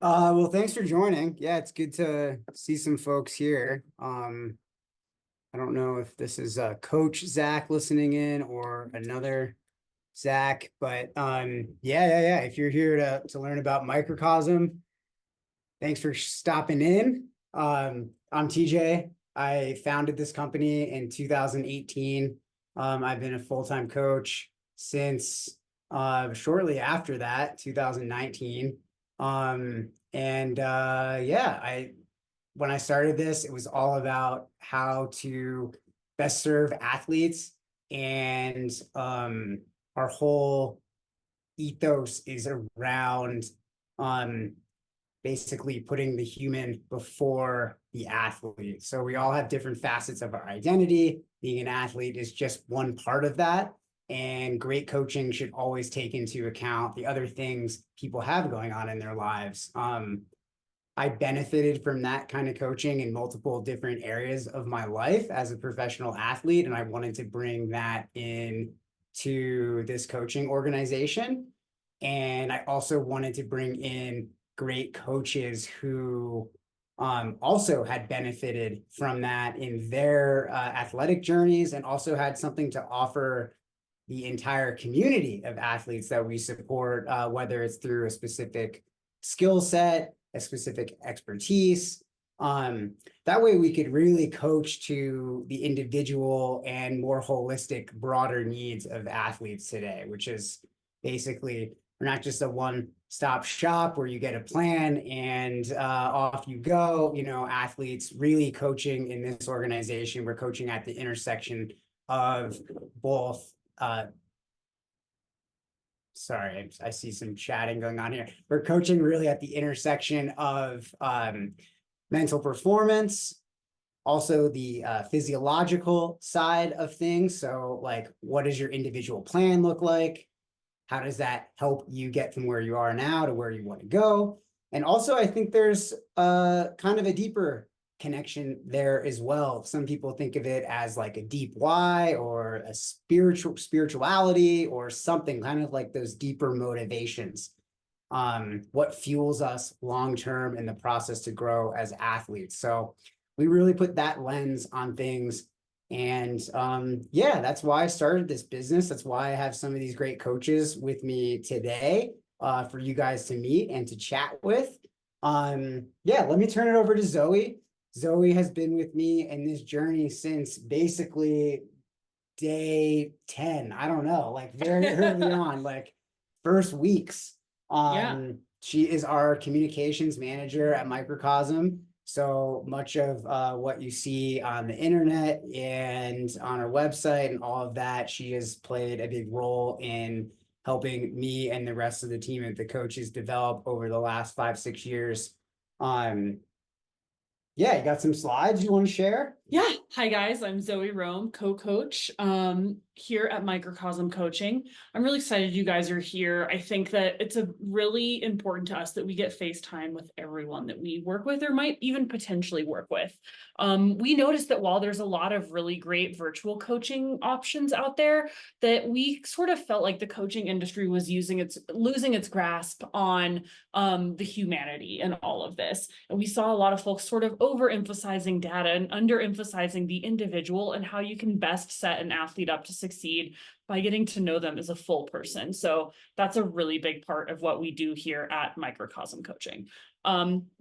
Well, thanks for joining. Yeah, it's good to see some folks here. I don't know if this is Coach Zach listening in or another Zach, but yeah. If you're here to learn about Microcosm, thanks for stopping in. I'm TJ. I founded this company in 2018. I've been a full-time coach since shortly after that, 2019. Yeah, I when I started this, it was all about how to best serve athletes, and our whole ethos is around um basically putting the human before the athlete. So we all have different facets of our identity. Being an athlete is just one part of that. And great coaching should always take into account the other things people have going on in their lives. I benefited from that kind of coaching in multiple different areas of my life as a professional athlete, and I wanted to bring that in to this coaching organization. And I also wanted to bring in great coaches who also had benefited from that in their athletic journeys, and also had something to offer the entire community of athletes that we support, whether it's through a specific skill set, a specific expertise. That way we could really coach to the individual and more holistic, broader needs of athletes today, which is basically, we're not just a one-stop shop where you get a plan and off you go. Athletes really coaching in this organization, we're coaching at the intersection of both sorry, I see some chatting going on here. We're coaching really at the intersection of mental performance, also the physiological side of things. So like, what does your individual plan look like? How does that help you get from where you are now to where you want to go? And also, I think there's kind of a deeper connection there as well. Some people think of it as like a deep why, or a spirituality, or something kind of like those deeper motivations. What fuels us long term in the process to grow as athletes. So we really put that lens on things. And yeah, that's why I started this business. That's why I have some of these great coaches with me today for you guys to meet and to chat with. Yeah, let me turn it over to Zoe. Zoe has been with me in this journey since basically day 10. I don't know, like very early on, like first weeks. She is our communications manager at Microcosm. So much of what you see on the internet and on our website and all of that, she has played a big role in helping me and the rest of the team and the coaches develop over the last 5-6 years. Yeah, you got some slides you want to share? Yeah. Hi, guys. I'm Zoe Rome, co-coach here at Microcosm Coaching. I'm really excited you guys are here. I think that it's a really important to us that we get FaceTime with everyone that we work with or might even potentially work with. We noticed that while there's a lot of really great virtual coaching options out there, that we sort of felt like the coaching industry was losing its grasp on the humanity and all of this. And we saw a lot of folks sort of overemphasizing data and underemphasizing the individual and how you can best set an athlete up to succeed by getting to know them as a full person. So that's a really big part of what we do here at Microcosm Coaching.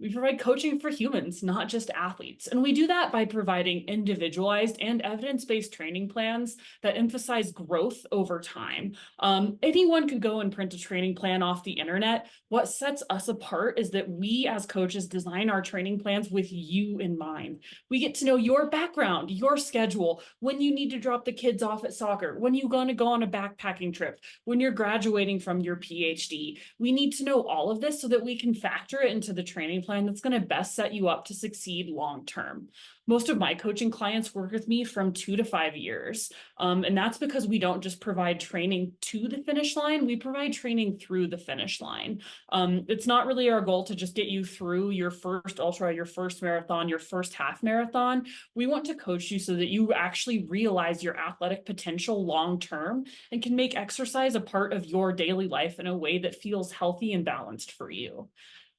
We provide coaching for humans, not just athletes. And we do that by providing individualized and evidence-based training plans that emphasize growth over time. Anyone could go and print a training plan off the internet. What sets us apart is that we as coaches design our training plans with you in mind. We get to know your background, your schedule, when you need to drop the kids off at soccer, when you're going to go on a backpacking trip, when you're graduating from your PhD. We need to know all of this so that we can factor it into the training plan that's going to best set you up to succeed long term. Most of my coaching clients work with me from 2 to 5 years. And that's because we don't just provide training to the finish line, we provide training through the finish line. It's not really our goal to just get you through your first ultra, your first marathon, your first half marathon. We want to coach you so that you actually realize your athletic potential long term and can make exercise a part of your daily life in a way that feels healthy and balanced for you.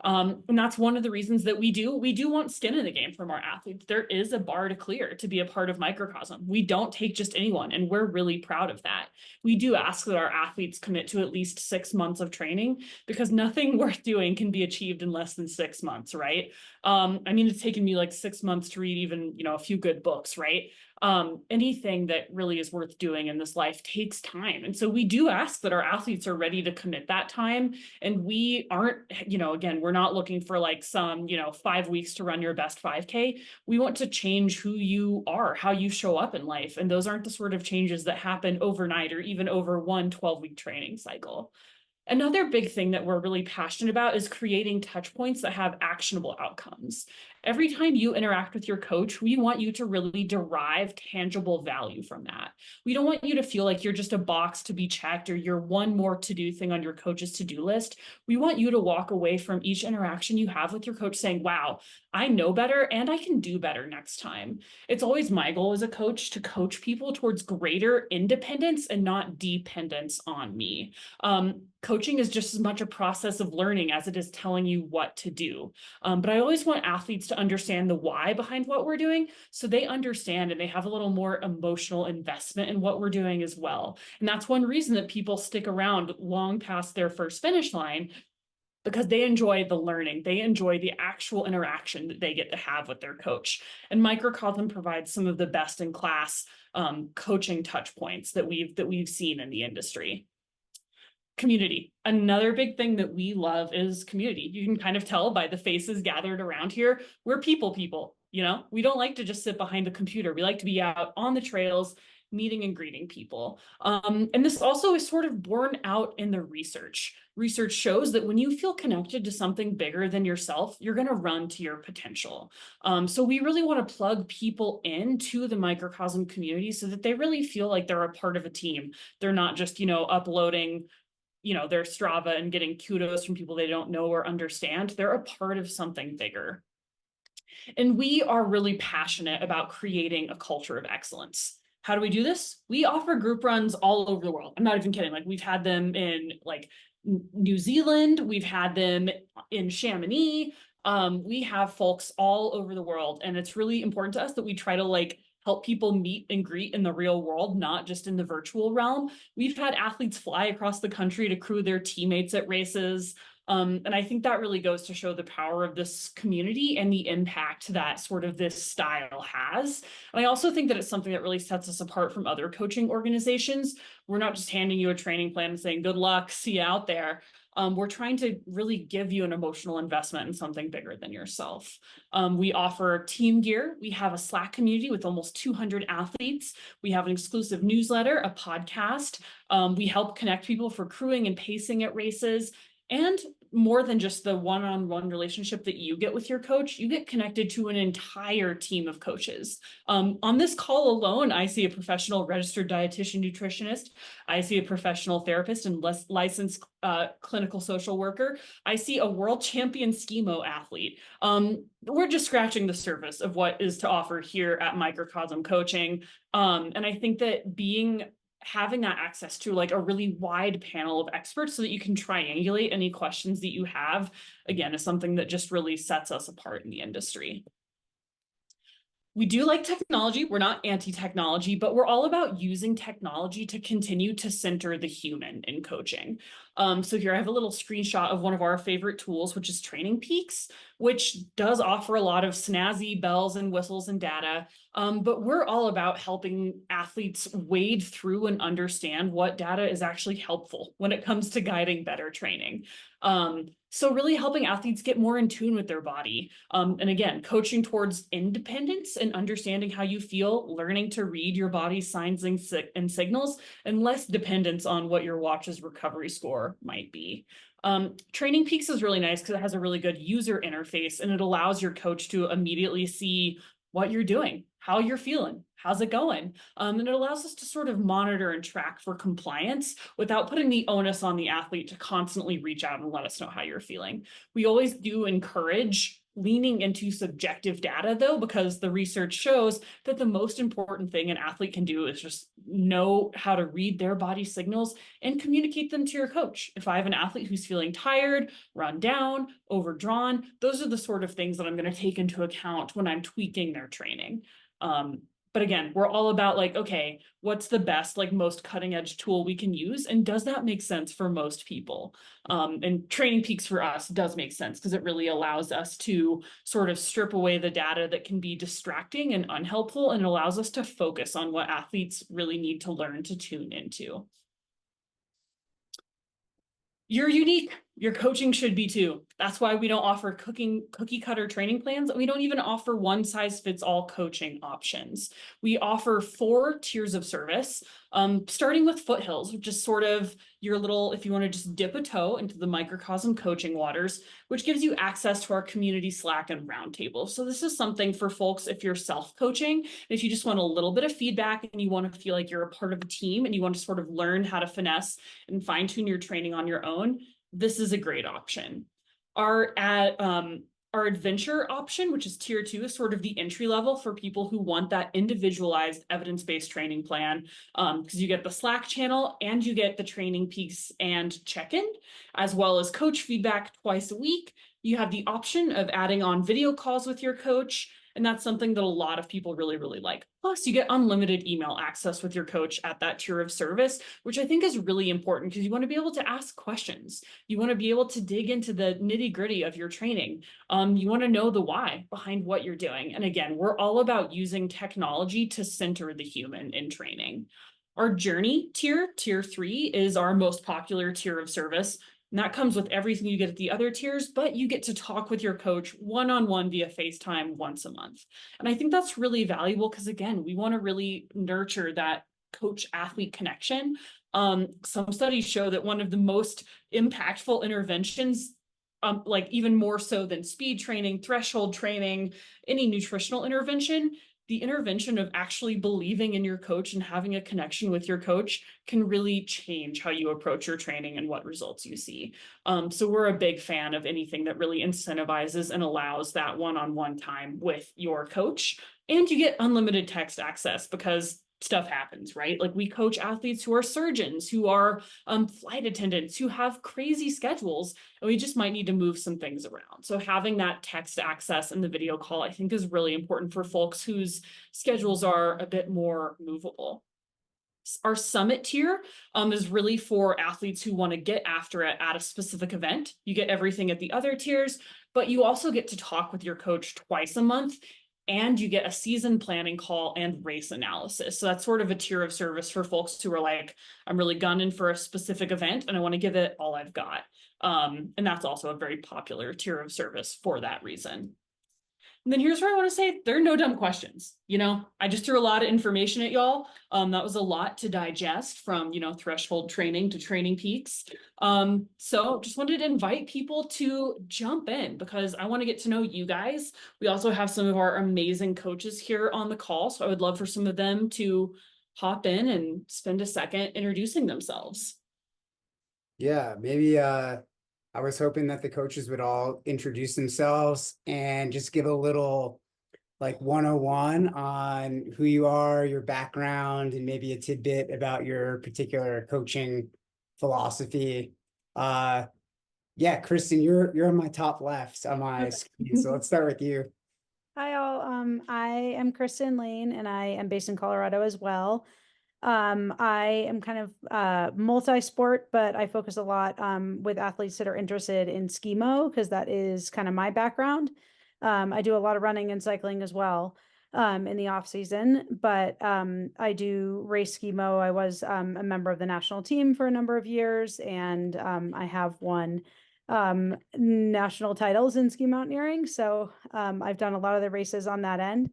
And that's one of the reasons that we do want skin in the game from our athletes. There is a bar to clear to be a part of Microcosm. We don't take just anyone, and we're really proud of that. We do ask that our athletes commit to at least 6 months of training, because nothing worth doing can be achieved in less than 6 months, right? I mean, it's taken me like 6 months to read even, a few good books, right? Anything that really is worth doing in this life takes time. And so we do ask that our athletes are ready to commit that time. And we aren't, again, we're not looking for like some, 5 weeks to run your best 5K. We want to change who you are, how you show up in life. And those aren't the sort of changes that happen overnight or even over one 12-week training cycle. Another big thing that we're really passionate about is creating touch points that have actionable outcomes. Every time you interact with your coach, we want you to really derive tangible value from that. We don't want you to feel like you're just a box to be checked or you're one more to-do thing on your coach's to-do list. We want you to walk away from each interaction you have with your coach saying, wow, I know better and I can do better next time. It's always my goal as a coach to coach people towards greater independence and not dependence on me. Coaching is just as much a process of learning as it is telling you what to do. But I always want athletes to understand the why behind what we're doing, so they understand and they have a little more emotional investment in what we're doing as well. And that's one reason that people stick around long past their first finish line, because they enjoy the learning, they enjoy the actual interaction that they get to have with their coach. And Microcosm provides some of the best in class coaching touch points that we've seen in the industry. Community. Another big thing that we love is community. You can kind of tell by the faces gathered around here. We're people. We don't like to just sit behind a computer. We like to be out on the trails, meeting and greeting people. And this also is sort of borne out in the research. Research shows that when you feel connected to something bigger than yourself, you're going to run to your potential. So we really want to plug people into the Microcosm community so that they really feel like they're a part of a team. They're not just, uploading their Strava and getting kudos from people they don't know or understand. They're a part of something bigger. And we are really passionate about creating a culture of excellence. How do we do this? We offer group runs all over the world. I'm not even kidding. Like, we've had them in like New Zealand. We've had them in Chamonix. We have folks all over the world. And it's really important to us that we try to help people meet and greet in the real world, not just in the virtual realm. We've had athletes fly across the country to crew their teammates at races. And I think that really goes to show the power of this community and the impact that sort of this style has. And I also think that it's something that really sets us apart from other coaching organizations. We're not just handing you a training plan and saying, good luck, see you out there. We're trying to really give you an emotional investment in something bigger than yourself. We offer team gear. We have a Slack community with almost 200 athletes. We have an exclusive newsletter, a podcast. We help connect people for crewing and pacing at races. And more than just the one-on-one relationship that you get with your coach, you get connected to an entire team of coaches. On this call alone, I see a professional registered dietitian nutritionist. I see a professional therapist and licensed clinical social worker. I see a world champion skimo athlete. We're just scratching the surface of what is to offer here at Microcosm Coaching. And I think that having that access to a really wide panel of experts so that you can triangulate any questions that you have, again, is something that just really sets us apart in the industry. We do like technology. We're not anti-technology, but we're all about using technology to continue to center the human in coaching. So here I have a little screenshot of one of our favorite tools, which is Training Peaks, which does offer a lot of snazzy bells and whistles and data. But we're all about helping athletes wade through and understand what data is actually helpful when it comes to guiding better training. So really helping athletes get more in tune with their body. And again, coaching towards independence and understanding how you feel, learning to read your body's signs and signals, and less dependence on what your watch's recovery score might be. Training Peaks is really nice because it has a really good user interface and it allows your coach to immediately see what you're doing, how you're feeling, how's it going? And it allows us to sort of monitor and track for compliance without putting the onus on the athlete to constantly reach out and let us know how you're feeling. We always do encourage leaning into subjective data though, because the research shows that the most important thing an athlete can do is just know how to read their body signals and communicate them to your coach. If I have an athlete who's feeling tired, run down, overdrawn, those are the sort of things that I'm going to take into account when I'm tweaking their training. But again, we're all about like, okay, what's the best, like most cutting edge tool we can use? And does that make sense for most people? And Training Peaks for us does make sense because it really allows us to sort of strip away the data that can be distracting and unhelpful, and allows us to focus on what athletes really need to learn to tune into. You're unique. Your coaching should be too. That's why we don't offer cookie cutter training plans. We don't even offer one size fits all coaching options. We offer 4 tiers of service, starting with Foothills, which is sort of your little, if you want to just dip a toe into the Microcosm coaching waters, which gives you access to our community Slack and roundtable. So this is something for folks if you're self-coaching, if you just want a little bit of feedback and you want to feel like you're a part of a team and you want to sort of learn how to finesse and fine tune your training on your own, this is a great option. Our adventure option, which is tier 2, is sort of the entry level for people who want that individualized evidence-based training plan, because you get the Slack channel and you get the Training Peaks and check-in, as well as coach feedback twice a week. You have the option of adding on video calls with your coach, and that's something that a lot of people really, really like. Plus, you get unlimited email access with your coach at that tier of service, which I think is really important because you want to be able to ask questions. You want to be able to dig into the nitty gritty of your training. You want to know the why behind what you're doing. And again, we're all about using technology to center the human in training. Our journey tier, tier 3, is our most popular tier of service. And that comes with everything you get at the other tiers, but you get to talk with your coach one-on-one via FaceTime once a month. And I think that's really valuable because, again, we want to really nurture that coach-athlete connection. Some studies show that one of the most impactful interventions, like even more so than speed training, threshold training, any nutritional intervention, the intervention of actually believing in your coach and having a connection with your coach can really change how you approach your training and what results you see. So we're a big fan of anything that really incentivizes and allows that one-on-one time with your coach. And you get unlimited text access because stuff happens, right? Like we coach athletes who are surgeons, who are flight attendants, who have crazy schedules, and we just might need to move some things around. So having that text access and the video call, I think, is really important for folks whose schedules are a bit more movable. Our summit tier is really for athletes who want to get after it at a specific event. You get everything at the other tiers, but you also get to talk with your coach twice a month, and you get a season planning call and race analysis. So that's sort of a tier of service for folks who are like, I'm really gunning for a specific event and I want to give it all I've got. And that's also a very popular tier of service for that reason. And then here's where I want to say there are no dumb questions. I just threw a lot of information at y'all. That was a lot to digest from, threshold training to Training Peaks. So just wanted to invite people to jump in because I want to get to know you guys. We also have some of our amazing coaches here on the call. So I would love for some of them to hop in and spend a second introducing themselves. Yeah, maybe I was hoping that the coaches would all introduce themselves and just give a little like 101 on who you are, your background, and maybe a tidbit about your particular coaching philosophy. Yeah, Kristen, you're on my top left on my screen, so let's start with you. Hi all. I am Kristen Lane and I am based in Colorado as well. I am kind of multi-sport, but I focus a lot with athletes that are interested in skimo because that is kind of my background. I do a lot of running and cycling as well in the off season, but I do race skimo. I was a member of the national team for a number of years, and I have won national titles in ski mountaineering. So I've done a lot of the races on that end.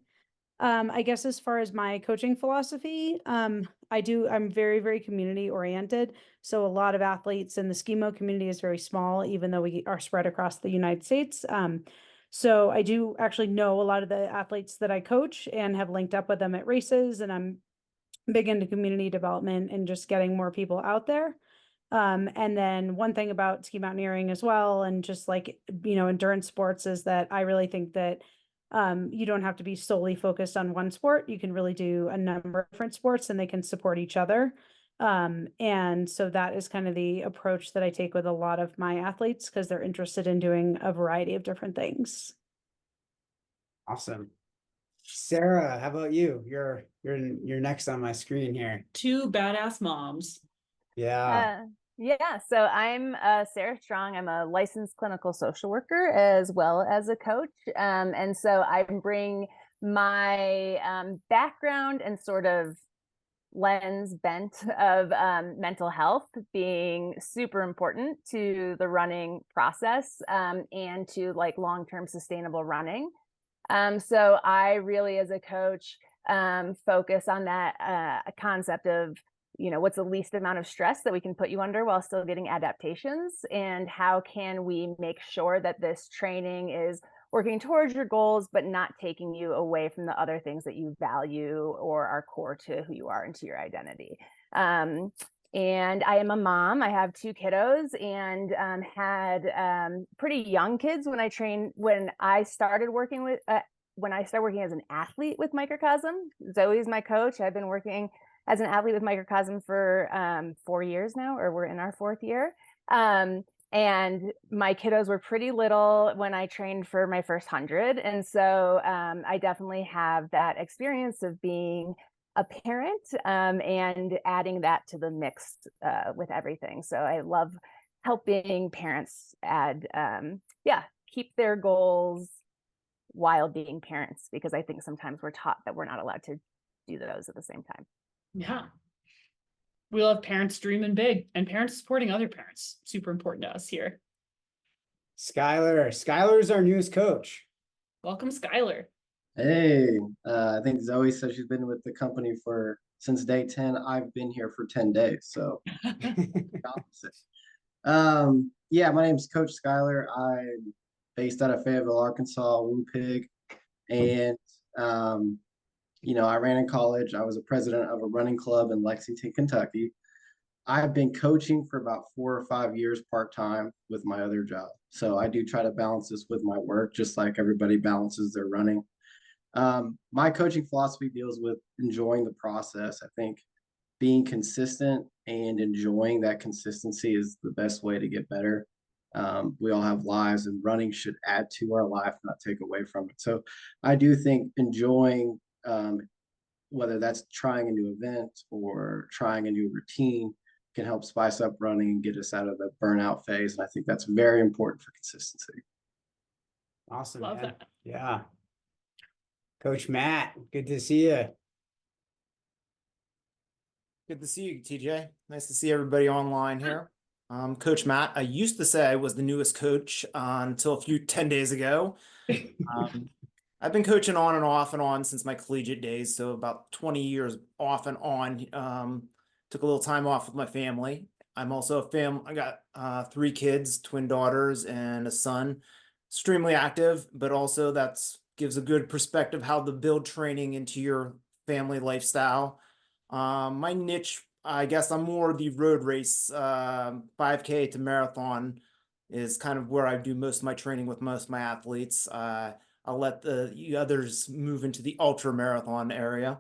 I guess as far as my coaching philosophy, I'm very, very community oriented. So a lot of athletes in the skimo community is very small, even though we are spread across the United States. So I do actually know a lot of the athletes that I coach and have linked up with them at races, and I'm big into community development and just getting more people out there. And then one thing about ski mountaineering as well, and just like, endurance sports, is that I really think that you don't have to be solely focused on one sport. You can really do a number of different sports and they can support each other. And so that is kind of the approach that I take with a lot of my athletes, because they're interested in doing a variety of different things. Awesome. Sarah, how about you? You're next on my screen here. Two badass moms. Yeah. Yeah, so I'm Sarah Strong. I'm a licensed clinical social worker as well as a coach. And so I bring my background and sort of lens bent of mental health being super important to the running process and to like long-term sustainable running. So I really, as a coach, focus on that concept of, what's the least amount of stress that we can put you under while still getting adaptations, and how can we make sure that this training is working towards your goals, but not taking you away from the other things that you value or are core to who you are and to your identity. And I am a mom. I have two kiddos and had pretty young kids when I started working as an athlete with Microcosm. Zoe's my coach. I've been working as an athlete with Microcosm for 4 years now, or we're in our 4th year. And my kiddos were pretty little when I trained for my first 100. And so I definitely have that experience of being a parent and adding that to the mix with everything. So I love helping parents keep their goals while being parents, because I think sometimes we're taught that we're not allowed to do those at the same time. Yeah. We love parents dreaming big and parents supporting other parents. Super important to us here. Skylar is our newest coach. Welcome, Skylar. Hey, I think Zoe said she's been with the company since day 10. I've been here for 10 days, so opposite. Yeah, my name's Coach Skylar. I'm based out of Fayetteville, Arkansas, Woo Pig. And I ran in college. I was a president of a running club in Lexington, Kentucky. I've been coaching for about 4 or 5 years part-time with my other job. So I do try to balance this with my work, just like everybody balances their running. My coaching philosophy deals with enjoying the process. I think being consistent and enjoying that consistency is the best way to get better. We all have lives, and running should add to our life, not take away from it. So I do think enjoying, whether that's trying a new event or trying a new routine, can help spice up running and get us out of the burnout phase. And I think that's very important for consistency. Awesome. Love man. that. Yeah. Coach Matt, good to see you. Good to see you, TJ. Nice to see everybody online here. Coach Matt, I used to say I was the newest coach until 10 days ago. I've been coaching on and off since my collegiate days, so about 20 years off and on. Took a little time off with my family. I'm also I got 3 kids, twin daughters and a son. Extremely active, but also gives a good perspective how to build training into your family lifestyle. My niche, I guess I'm more the road race, 5K to marathon is kind of where I do most of my training with most of my athletes. I'll let the others move into the ultra marathon area,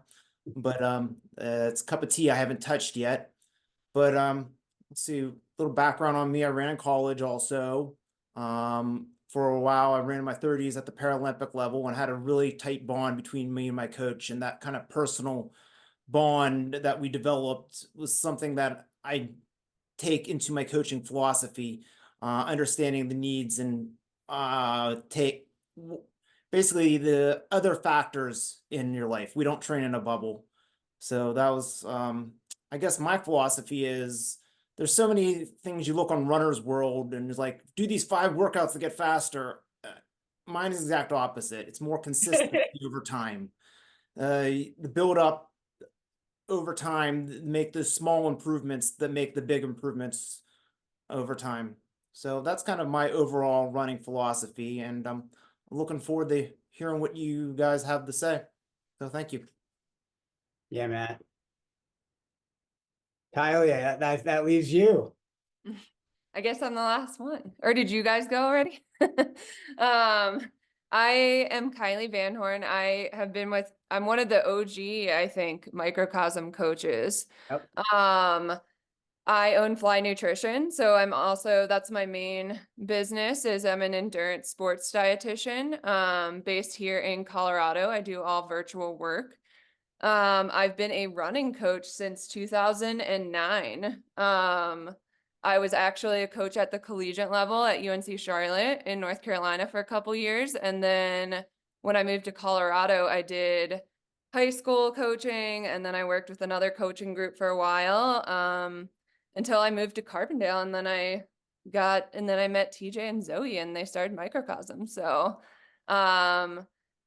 but it's a cup of tea I haven't touched yet. But let's see, a little background on me. I ran in college also. For a while, I ran in my 30s at the Paralympic level and had a really tight bond between me and my coach, and that kind of personal bond that we developed was something that I take into my coaching philosophy, understanding the needs and take basically the other factors in your life. We don't train in a bubble. So that was, I guess my philosophy is there's so many things you look on Runner's World and it's like, do these 5 workouts to get faster. Mine is the exact opposite. It's more consistent over time. The build up over time, make the small improvements that make the big improvements over time. So that's kind of my overall running philosophy, and I'm looking forward to hearing what you guys have to say. So thank you. Yeah, Matt. Kyle, yeah, that leaves you. I guess I'm the last one. Or did you guys go already? I am Kylie Van Horn. I'm one of the OG, I think, Microcosm coaches. Yep. I own Fly Nutrition, so that's my main business is I'm an endurance sports dietitian, based here in Colorado. I do all virtual work. I've been a running coach since 2009. I was actually a coach at the collegiate level at UNC Charlotte in North Carolina for a couple years. And then when I moved to Colorado, I did high school coaching, and then I worked with another coaching group for a while, until I moved to Carbondale. And then I met TJ and Zoe, and they started Microcosm. So,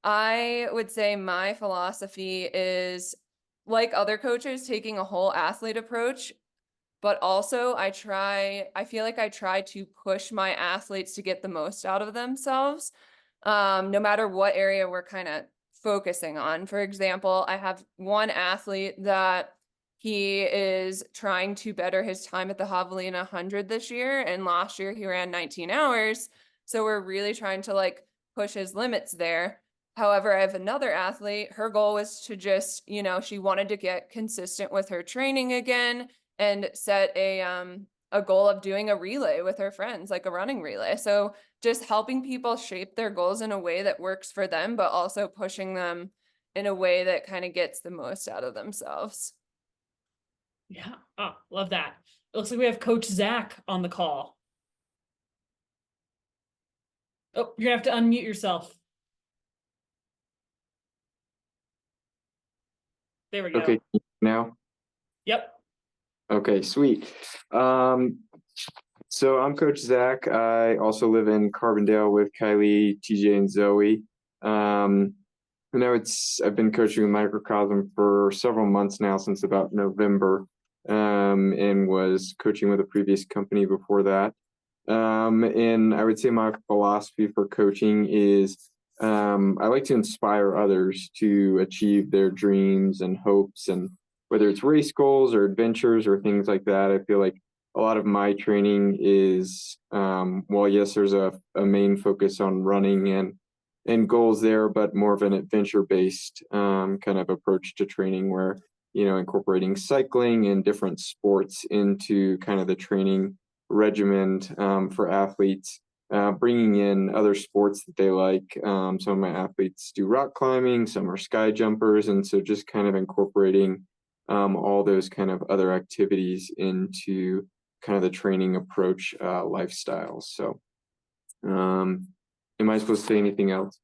I would say my philosophy is, like other coaches, taking a whole athlete approach, but also I feel like I try to push my athletes to get the most out of themselves, no matter what area we're kind of focusing on. For example, I have one athlete that he is trying to better his time at the Javelina 100 this year, and last year he ran 19 hours. So we're really trying to like push his limits there. However, I have another athlete, her goal was to just, she wanted to get consistent with her training again and set a goal of doing a relay with her friends, like a running relay. So just helping people shape their goals in a way that works for them, but also pushing them in a way that kind of gets the most out of themselves. Yeah. Oh, love that. It looks like we have Coach Zach on the call. Oh, you're gonna have to unmute yourself. There we go. Okay, now? Yep. Okay, sweet. So I'm Coach Zach. I also live in Carbondale with Kylie, TJ, and Zoe. I've been coaching with Microcosm for several months now, since about November, and was coaching with a previous company before that. And I would say my philosophy for coaching is I like to inspire others to achieve their dreams and hopes, and whether it's race goals or adventures or things like that. I feel like a lot of my training is, yes, there's a main focus on running and goals there, but more of an adventure-based kind of approach to training, where, incorporating cycling and different sports into kind of the training regimen for athletes, bringing in other sports that they like. Some of my athletes do rock climbing, some are sky jumpers, and so just kind of incorporating all those kind of other activities into kind of the training approach lifestyle. So am I supposed to say anything else?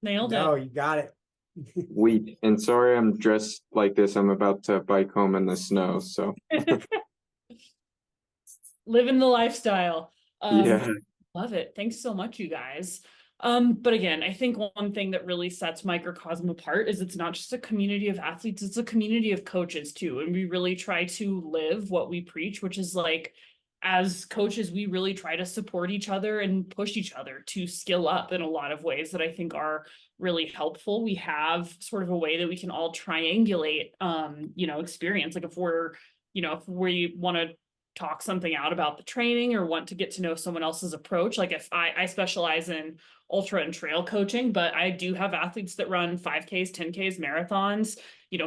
Nailed No, it. you got it. Sweet. And sorry I'm dressed like this. I'm about to bike home in the snow. So Living the lifestyle. yeah. Love it. Thanks so much, you guys. But again, I think one thing that really sets Microcosm apart is it's not just a community of athletes, it's a community of coaches too. And we really try to live what we preach, which is like, as coaches, we really try to support each other and push each other to skill up in a lot of ways that I think are really helpful. We have sort of a way that we can all triangulate, experience. Like if we want to talk something out about the training or want to get to know someone else's approach. Like if I specialize in ultra and trail coaching, but I do have athletes that run 5Ks, 10Ks, marathons.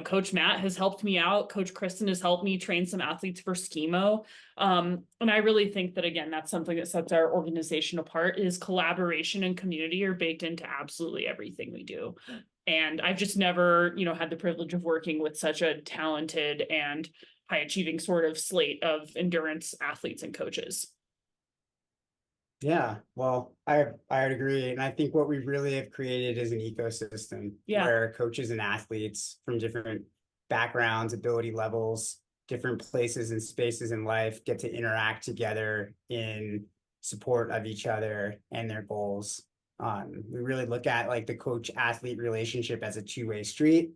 Coach Matt has helped me out. Coach Kristen has helped me train some athletes for schemo. And I really think that, again, that's something that sets our organization apart, is collaboration and community are baked into absolutely everything we do. And I've just never, had the privilege of working with such a talented and high achieving sort of slate of endurance athletes and coaches. Yeah, well, I would agree. And I think what we really have created is an ecosystem where coaches and athletes from different backgrounds, ability levels, different places and spaces in life get to interact together in support of each other and their goals. We really look at like the coach athlete relationship as a two-way street.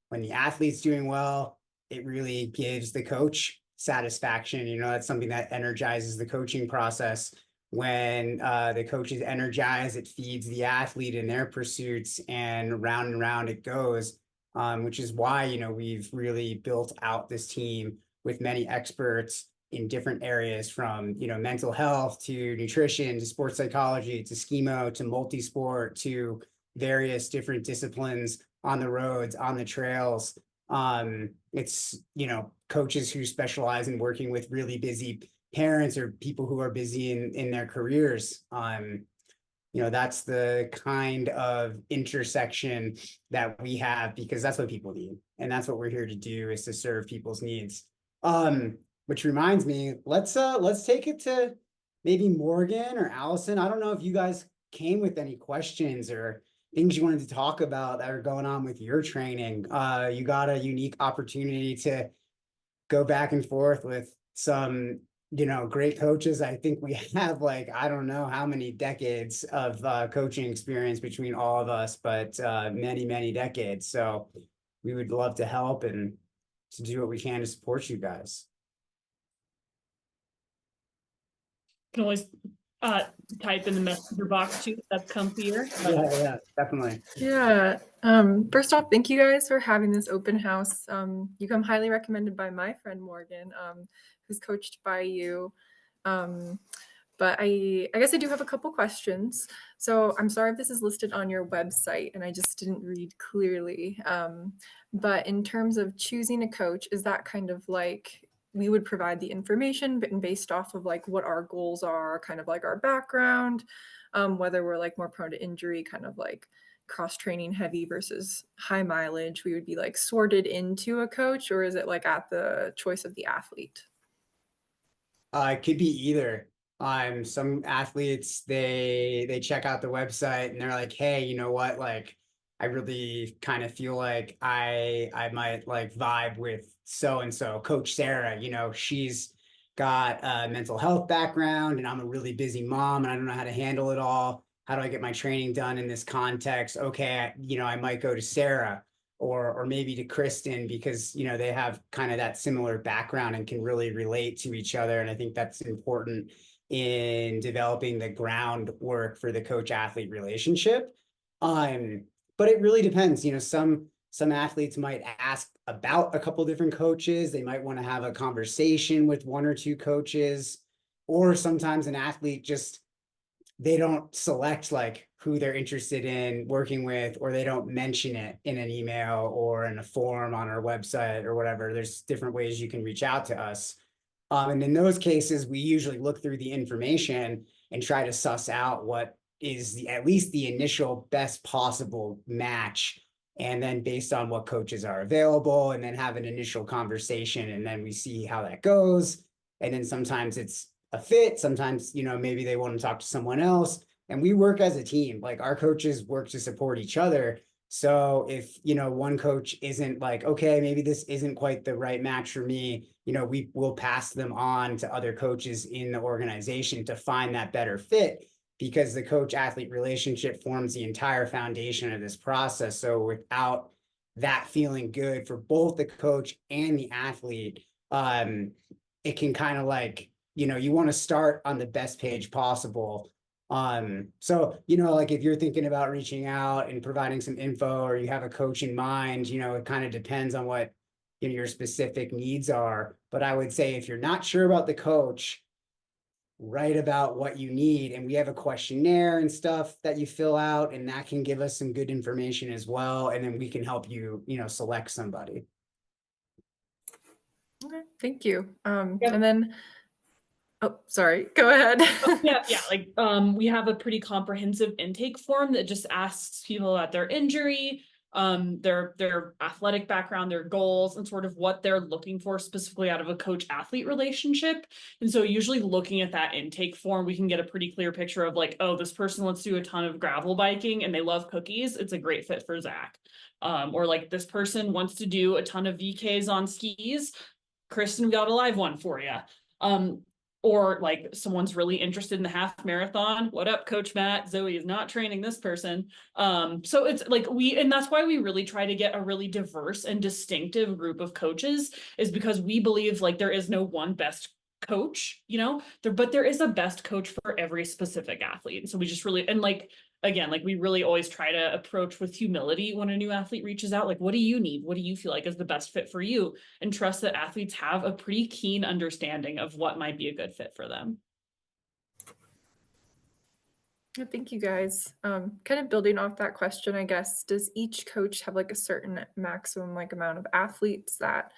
When the athlete's doing well, it really gives the coach satisfaction. That's something that energizes the coaching process. When the coach is energized, it feeds the athlete in their pursuits, and round it goes, which is why, we've really built out this team with many experts in different areas, from, you know, mental health to nutrition to sports psychology to schemo to multi-sport to various different disciplines on the roads, on the trails. It's, you know, coaches who specialize in working with really busy parents or people who are busy in their careers. You know, that's the kind of intersection that we have, because that's what people need. And that's what we're here to do, is to serve people's needs. Which reminds me, let's take it to maybe Morgan or Allison. I don't know if you guys came with any questions or things you wanted to talk about that are going on with your training. You got a unique opportunity to go back and forth with some, you know, great coaches. I think we have, like, I don't know how many decades of coaching experience between all of us, but many, many decades. So we would love to help and to do what we can to support you guys. Can always type in the messenger box too, if that's comfier. Yeah, definitely. Yeah. First off, thank you guys for having this open house. You come highly recommended by my friend Morgan, who's coached by you. But I guess I do have a couple questions. So I'm sorry if this is listed on your website and I just didn't read clearly. But in terms of choosing a coach, is that kind of like we would provide the information, but based off of like what our goals are, kind of like our background, whether we're like more prone to injury, kind of like cross training heavy versus high mileage, we would be like sorted into a coach, or is it like at the choice of the athlete? It could be either. Some athletes, they check out the website and they're like, hey, you know what? Like, I really kind of feel like I might like vibe with so and so, Coach Sarah. You know, she's got a mental health background, and I'm a really busy mom, and I don't know how to handle it all. How do I get my training done in this context? Okay, you know, I might go to Sarah or maybe to Kristen, because, you know, they have kind of that similar background and can really relate to each other. And I think that's important in developing the groundwork for the coach athlete relationship. But it really depends. You know, some athletes might ask about a couple different coaches. They might want to have a conversation with one or two coaches, or sometimes an athlete just, they don't select like who they're interested in working with, or they don't mention it in an email or in a form on our website or whatever. There's different ways you can reach out to us. And in those cases, we usually look through the information and try to suss out what is at least the initial best possible match. And then based on what coaches are available, and then have an initial conversation, and then we see how that goes. And then sometimes it's a fit. Sometimes, you know, maybe they want to talk to someone else, and we work as a team. Like, our coaches work to support each other. So if, you know, one coach isn't like, okay, maybe this isn't quite the right match for me, you know, we will pass them on to other coaches in the organization to find that better fit, because the coach athlete relationship forms the entire foundation of this process. So without that feeling good for both the coach and the athlete, it can kind of like, you know, you want to start on the best page possible. So, you know, like if you're thinking about reaching out and providing some info, or you have a coach in mind, you know, it kind of depends on what, you know, your specific needs are. But I would say, if you're not sure about the coach, write about what you need, and we have a questionnaire and stuff that you fill out, and that can give us some good information as well, and then we can help you, you know, select somebody. Okay, thank you. Yep. And then, oh, sorry, go ahead. Yeah, like we have a pretty comprehensive intake form that just asks people about their injury, their athletic background, their goals, and sort of what they're looking for specifically out of a coach athlete relationship. And so usually looking at that intake form, we can get a pretty clear picture of like, oh, this person wants to do a ton of gravel biking and they love cookies. It's a great fit for Zach. Or like, this person wants to do a ton of VKs on skis. Kristen, we got a live one for you. Or like, someone's really interested in the half marathon. What up, Coach Matt? Zoe is not training this person. So it's like and that's why we really try to get a really diverse and distinctive group of coaches, is because we believe like there is no one best coach, you know, but there is a best coach for every specific athlete. And so we just really, and like, again, like we really always try to approach with humility when a new athlete reaches out. Like, what do you need? What do you feel like is the best fit for you? And trust that athletes have a pretty keen understanding of what might be a good fit for them. Thank you guys. Kind of building off that question, I guess, does each coach have like a certain maximum like amount of athletes that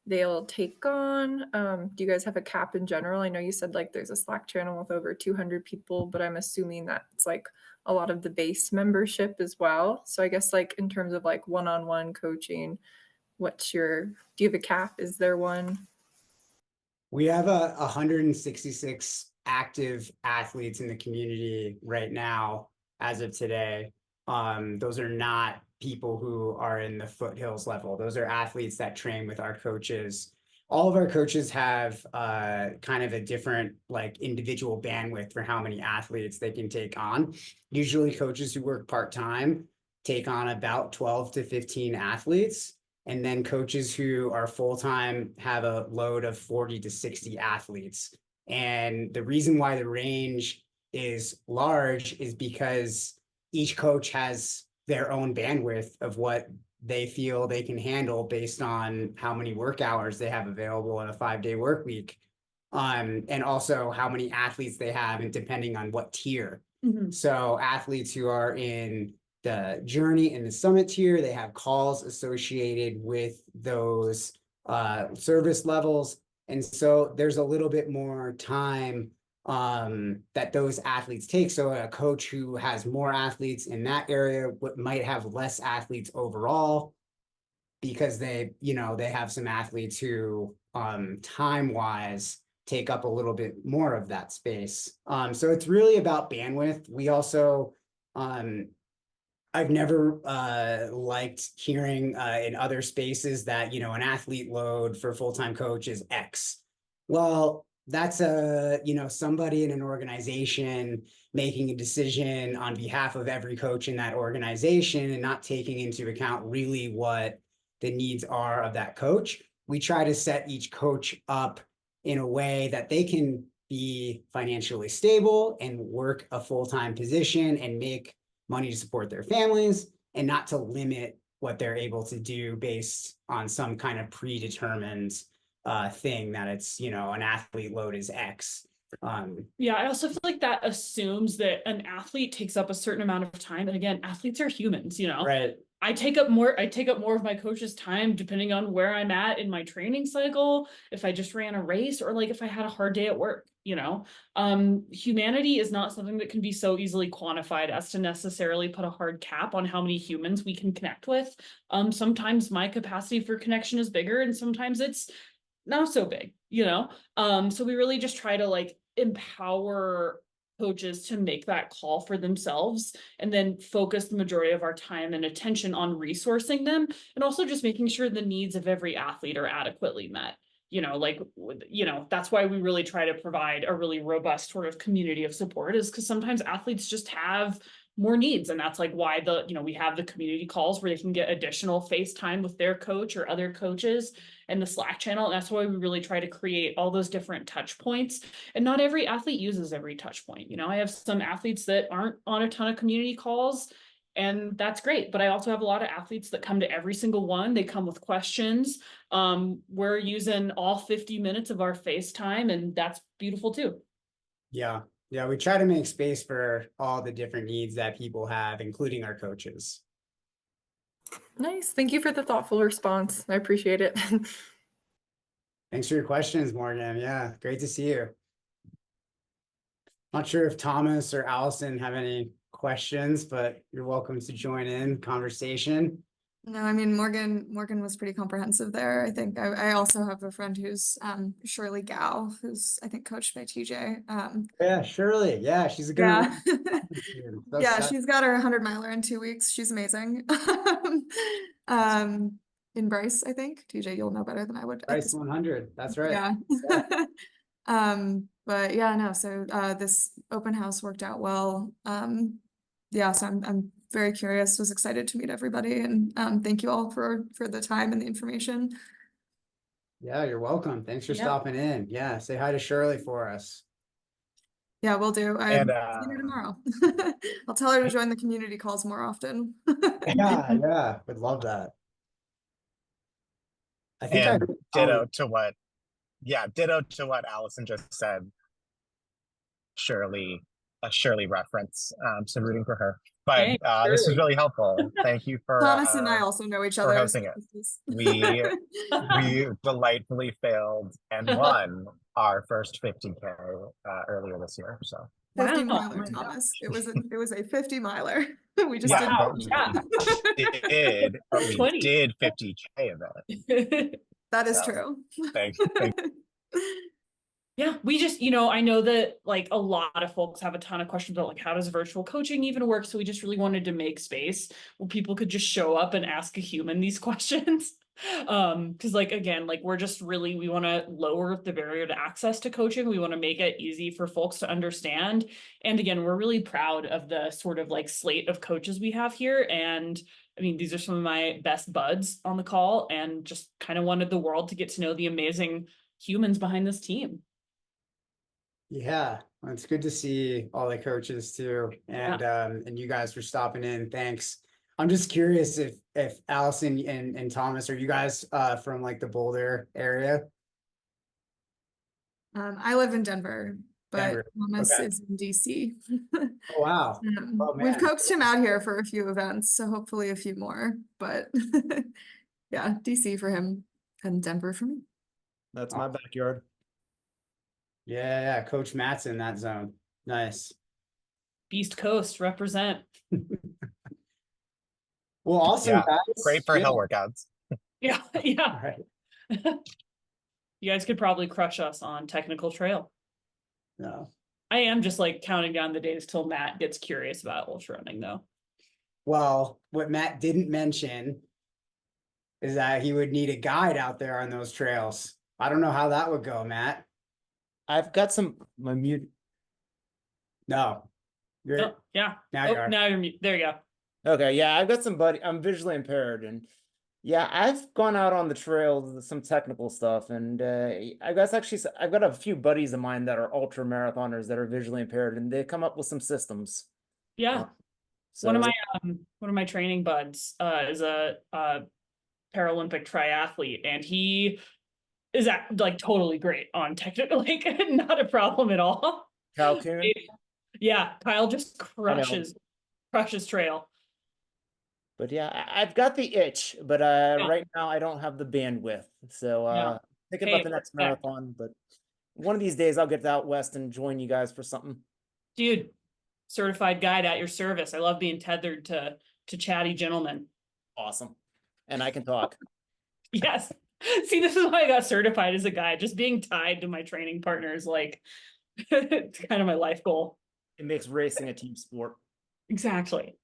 they'll take on? Do you guys have a cap in general? I know you said like there's a Slack channel with over 200 people, but I'm assuming that's like a lot of the base membership as well. So I guess like in terms of like one-on-one coaching, do you have a cap? Is there one? We have 166 active athletes in the community right now as of today. Those are not people who are in the foothills level. Those are athletes that train with our coaches. All of our coaches have kind of a different like individual bandwidth for how many athletes they can take on. Usually coaches who work part-time take on about 12 to 15 athletes. And then coaches who are full-time have a load of 40 to 60 athletes. And the reason why the range is large is because each coach has their own bandwidth of what they feel they can handle based on how many work hours they have available in a 5-day work week. And also how many athletes they have and depending on what tier. So athletes who are in the journey and the summit tier, they have calls associated with those service levels. And so there's a little bit more time that those athletes take. So a coach who has more athletes in that area might have less athletes overall because they have some athletes who time-wise take up a little bit more of that space. So it's really about bandwidth. We also I've never liked hearing in other spaces that, an athlete load for full-time coach is X. Well, that's somebody in an organization making a decision on behalf of every coach in that organization and not taking into account really what the needs are of that coach. We try to set each coach up in a way that they can be financially stable and work a full-time position and make money to support their families and not to limit what they're able to do based on some kind of predetermined thing that it's, an athlete load is X. Yeah, I also feel like that assumes that an athlete takes up a certain amount of time. And again, athletes are humans, Right. I take up more of my coach's time depending on where I'm at in my training cycle, if I just ran a race or like if I had a hard day at work, humanity is not something that can be so easily quantified as to necessarily put a hard cap on how many humans we can connect with. Sometimes my capacity for connection is bigger and sometimes it's not so big, so we really just try to like empower coaches to make that call for themselves and then focus the majority of our time and attention on resourcing them and also just making sure the needs of every athlete are adequately met. That's why we really try to provide a really robust sort of community of support is because sometimes athletes just have more needs. And that's like why we have the community calls where they can get additional face time with their coach or other coaches and the Slack channel. And that's why we really try to create all those different touch points. And not every athlete uses every touch point. I have some athletes that aren't on a ton of community calls and that's great. But I also have a lot of athletes that come to every single one. They come with questions. We're using all 50 minutes of our FaceTime and that's beautiful too. Yeah. Yeah, we try to make space for all the different needs that people have, including our coaches. Nice. Thank you for the thoughtful response. I appreciate it. Thanks for your questions, Morgan. Yeah, great to see you. Not sure if Thomas or Allison have any questions, but you're welcome to join in conversation. No, I mean, Morgan was pretty comprehensive there. I think I also have a friend who's Shirley Gao, who's I think coached by TJ. Yeah, Shirley. Yeah, she's a good one. Yeah, she's got her 100-miler in 2 weeks. She's amazing. In Bryce, I think. TJ, you'll know better than I would. Bryce 100. That's right. Yeah. But yeah, no, so this open house worked out well. Yeah, so I'm very curious, was excited to meet everybody and thank you all for the time and the information. Yeah, you're welcome. Thanks for stopping in. Yeah, say hi to Shirley for us. Yeah, we'll do. And See her tomorrow. I'll tell her to join the community calls more often. Yeah, would love that. I think and I ditto to what Allison just said. A Shirley reference. So rooting for her. But Hey, this is Shirley. really helpful. Thank you for Thomas and I also know each for other. hosting it. We delightfully failed and won our first 50K earlier this year. So 50 Wow. miler, Thomas. It was a 50 miler. We just yeah, didn't. but we 20. did 50K of it. That is So, true. Thank Yeah, we just, you know, I know that like a lot of folks have a ton of questions about like how does virtual coaching even work? So we just really wanted to make space where people could just show up and ask a human these questions. Because like again, like we're just really we want to lower the barrier to access to coaching. We want to make it easy for folks to understand. And again, we're really proud of the sort of like slate of coaches we have here. And I mean, these are some of my best buds on the call and just kind of wanted the world to get to know the amazing humans behind this team. Yeah, well, it's good to see all the coaches too, and you guys for stopping in. Thanks. I'm just curious if Allison and Thomas, are you guys from like the Boulder area? I live in Denver, but Denver. Thomas Okay. is in DC. Oh wow. Oh, We've man. coaxed him out here for a few events, so hopefully a few more. But yeah, DC for him and Denver for me. That's my backyard. Yeah, Coach Matt's in that zone. Nice. Beast Coast represent. Well, awesome, Yeah, guys. great for Yeah. hill workouts. Yeah, yeah. All right. You guys could probably crush us on technical trail. No. I am just like counting down the days till Matt gets curious about ultra running though. Well, what Matt didn't mention is that he would need a guide out there on those trails. I don't know how that would go, Matt. I've got my mute. No. You're Oh, yeah. now you are. Now you're there you go. Okay, yeah, I've got I'm visually impaired, and yeah, I've gone out on the trails with some technical stuff, and I've got a few buddies of mine that are ultra marathoners that are visually impaired, and they come up with some systems. Yeah. So One of my training buds is a Paralympic triathlete, and he is like totally great on technical, like not a problem at all. Kyle Kuhn? Yeah, Kyle just crushes trail. But yeah, I've got the itch, but right now I don't have the bandwidth. So thinking about the next marathon, but one of these days I'll get out west and join you guys for something. Dude, certified guide at your service. I love being tethered to chatty gentlemen. Awesome. And I can talk. Yes. See, this is why I got certified as a guide. Just being tied to my training partners, like it's kind of my life goal. It makes racing a team sport. Exactly.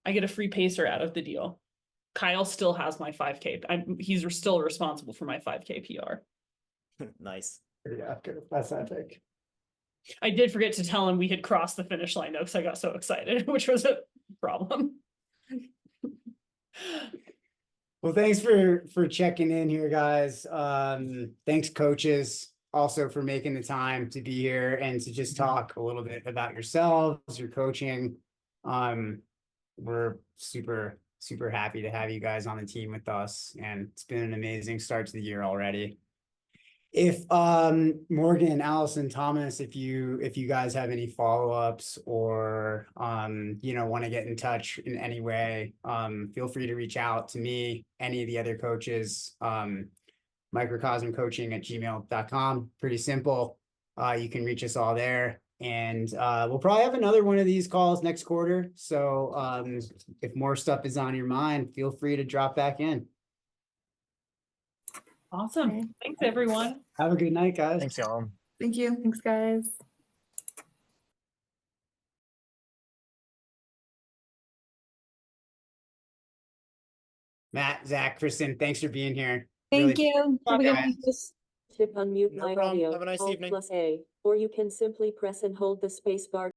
I get a free pacer out of the deal. Kyle still has my 5K. He's still responsible for my 5K PR. Nice. Yeah, good. That's epic. I did forget to tell him we had crossed the finish line though, because I got so excited, which was a problem. Well, thanks for checking in here, guys. Thanks, coaches, also for making the time to be here and to just talk a little bit about yourselves, your coaching. We're super happy to have you guys on the team with us, and it's been an amazing start to the year already. If Morgan, Allison, Thomas, if you guys have any follow-ups or want to get in touch in any way, feel free to reach out to me, any of the other coaches, microcosmcoaching@gmail.com. Pretty simple. You can reach us all there, and we'll probably have another one of these calls next quarter. So if more stuff is on your mind, feel free to drop back in. Awesome. Thanks, everyone. Have a good night, guys. Thanks, y'all. Thank you. Thanks, guys. Matt, Zach, Kristen, thanks for being here. Thank Really- you. Have a good night. Tip unmute No my problem. audio. Have a nice Alt evening. +A, or you can simply press and hold the space bar